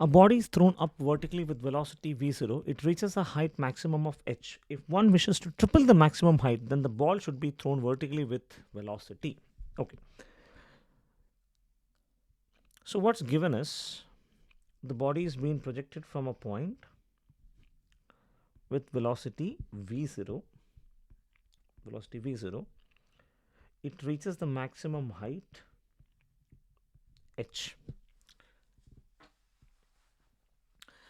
A body is thrown up vertically with velocity v0. It reaches a height maximum of h. If one wishes to triple the maximum height, then the ball should be thrown vertically with velocity. Okay. So what's given is the body is being projected from a point with velocity v0. Velocity v0. It reaches the maximum height h.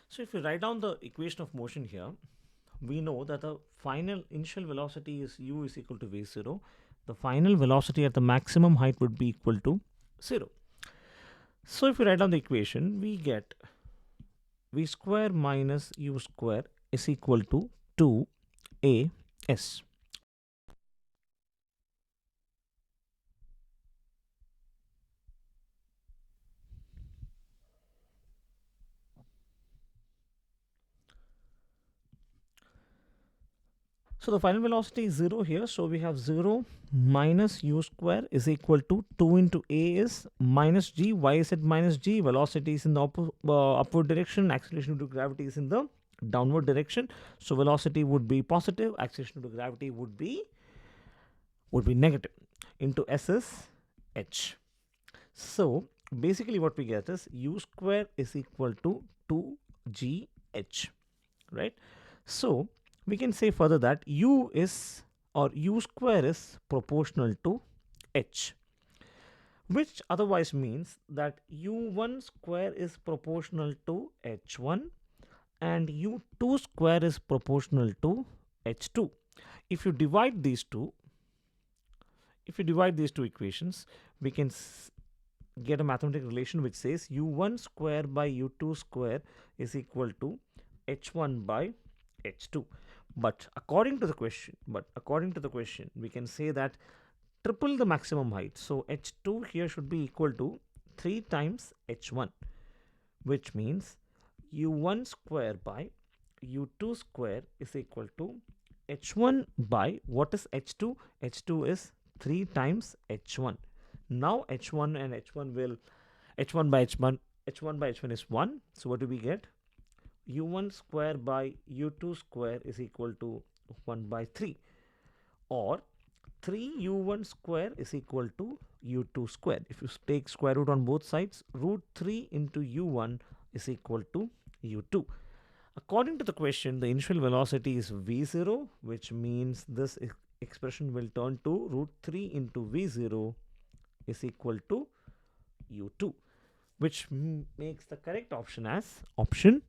So if we write down the equation of motion here, we know that the final initial velocity is u is equal to v0. The final velocity at the maximum height would be equal to 0. So if we write down the equation, we get v square minus u square is equal to 2as. So the final velocity is 0 here. So we have 0 minus u square is equal to 2 into a is minus g. Why is it minus g? Velocity is in the upward direction. Acceleration due to gravity is in the downward direction. So velocity would be positive. Acceleration due to gravity would be negative. Into s is h. So basically what we get is u square is equal to 2gh, right? So we can say further that u is or u square is proportional to h, which otherwise means that u1 square is proportional to h1 and u2 square is proportional to h2. If you divide these two equations, we can get a mathematical relation which says u1 square by u2 square is equal to h1 by h2. But according to the question, we can say that triple the maximum height. So h2 here should be equal to 3 times h1, which means u1 square by u2 square is equal to h1 by what is h2? h2 is 3 times h1. Now h1 and h1 will h1 by h1 is 1. So what do we get? u1 square by u2 square is equal to 1 by 3, or 3u1 square is equal to u2 square. If you take square root on both sides, root 3 into u1 is equal to u2. According to the question, the initial velocity is v0, which means this expression will turn to root 3 into v0 is equal to u2, which makes the correct option as option